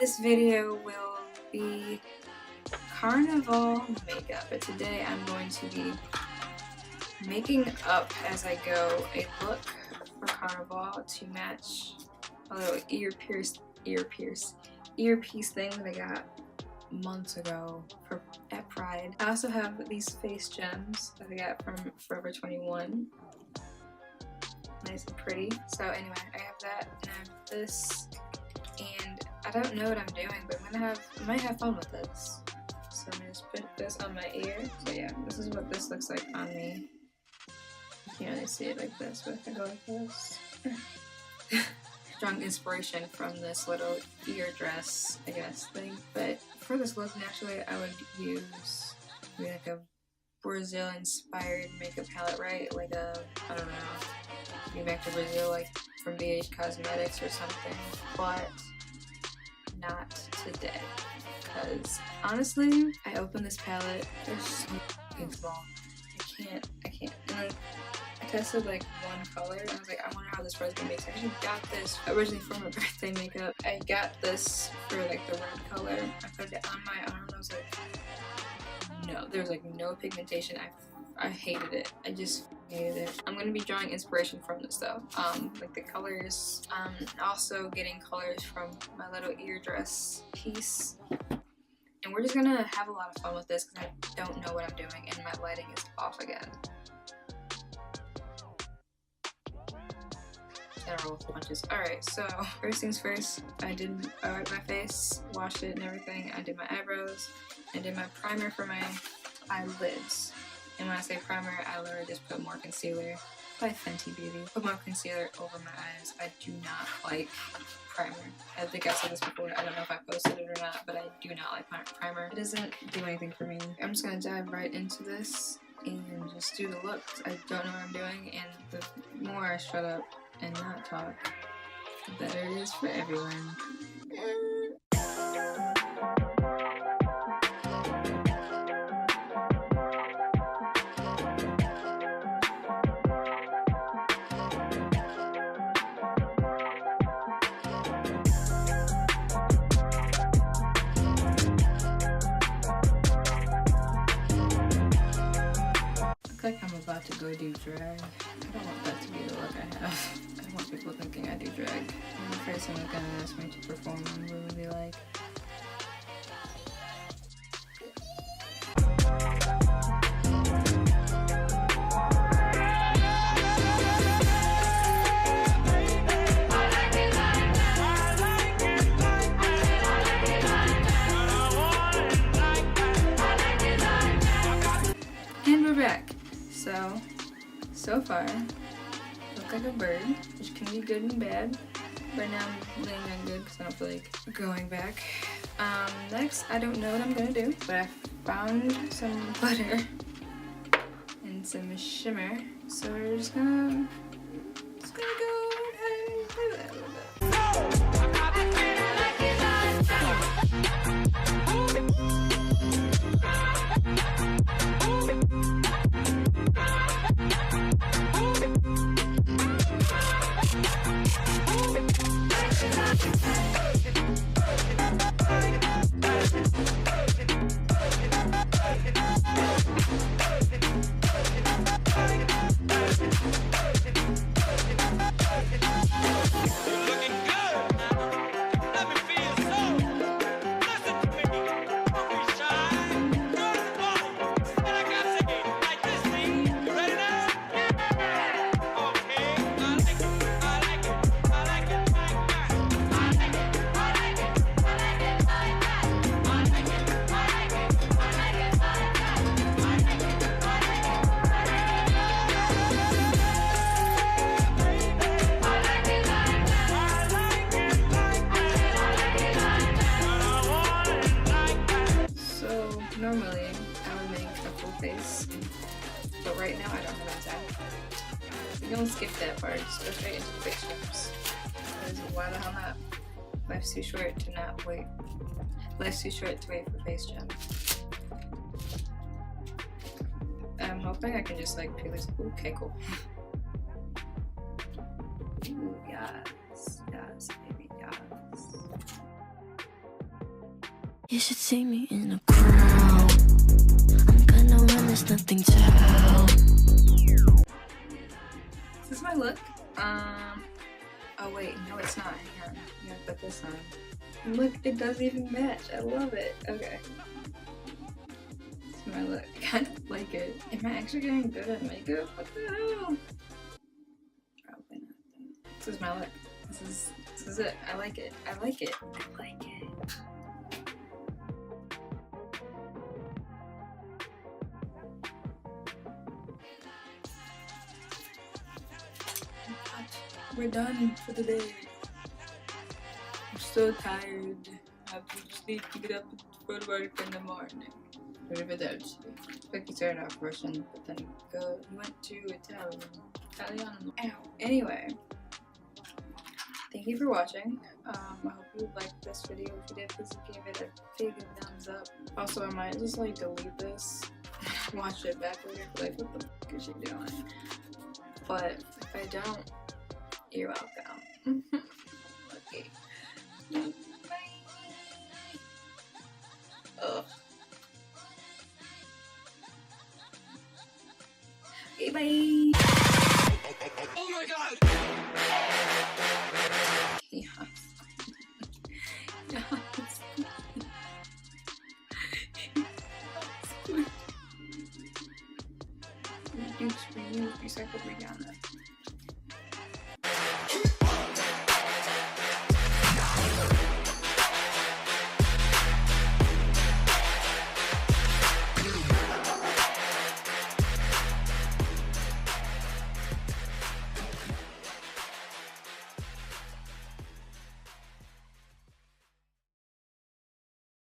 This video will be Carnival makeup, but today I'm going to be making up as I go a look for Carnival to match a little earpiece thing that I got months ago at Pride. I also have these face gems that I got from Forever 21. Nice and pretty. So anyway, I have that and I have this, and I don't know what I'm doing, but I might have fun with this. So I'm gonna just put this on my ear. So yeah, this is what this looks like on me. You can't really see it like this, but if I go like this. Strong inspiration from this little ear dress, I guess, thing. But for this look, naturally, I would use maybe like a Brazil-inspired makeup palette, right? Like a, I don't know, maybe back to Brazil, like from BH Cosmetics or something. But not today, because honestly, I opened this palette, they're so fucking small. I can't. And I tested like one color and I was like, I wonder how this rose gonna make. So I actually got this originally for my birthday makeup. I got this for like the red color. I put it on my arm and I was like, no, there was like no pigmentation. I hated it. I just hated it. I'm gonna be drawing inspiration from this though. Like the colors. Also getting colors from my little ear dress piece. And we're just gonna have a lot of fun with this because I don't know what I'm doing and my lighting is off again. Gotta roll with punches. Alright, so first things first, I wiped my face, washed it and everything. I did my eyebrows. I did my primer for my eyelids. And when I say primer, I literally just put more concealer by Fenty Beauty. Put more concealer over my eyes. I do not like primer. I think I said this before. I don't know if I posted it or not, but I do not like primer. It doesn't do anything for me. I'm just gonna dive right into this and just do the looks. I don't know what I'm doing, and the more I shut up and not talk, the better it is for everyone. Like I'm about to go do drag. I don't want that to be the look I have. I don't want people thinking I do drag. I'm afraid someone's gonna ask me to perform and really be like, and we're back. So far, look like a bird, which can be good and bad. Right now I'm laying on good because I don't feel like going back. Next, I don't know what I'm gonna do, but I found some glitter and some shimmer, so we're just gonna go ahead and play with that a little bit. Normally, I would make a full face, but right now I don't have time. You don't skip that part, just go straight into the face gems. Because why the hell not? Life's too short to not wait. Life's too short to wait for face gems. I'm hoping I can just like peel this. Ooh, okay, cool. Ooh, yes, yes, baby, yes. see me in a crowd, I'm gonna run, there's nothing to help. This is my look. Oh wait, no it's not. Hang on. I'm gonna put this on. Look, it doesn't even match. I love it. Okay. This is my look. I kind of like it. Am I actually getting good at makeup? What the hell? Probably not. This is my look. This is it. I like it. I like it. I like it. We're done for the day. I'm so tired. I just need to get up for work in the morning. Arrivederci. Quick turn off Russian, but then he went to Italian. Ow. Anyway, thank you for watching. I hope you liked this video. If you did, please give it a big thumbs up. Also, I might just like delete this, watch it back later, like what the fuck is she doing? But if I don't, you're welcome. Okay. Bye. Ugh. Okay, bye. Oh my god! Yes. Yes. Reduce, reuse, recycle, redown.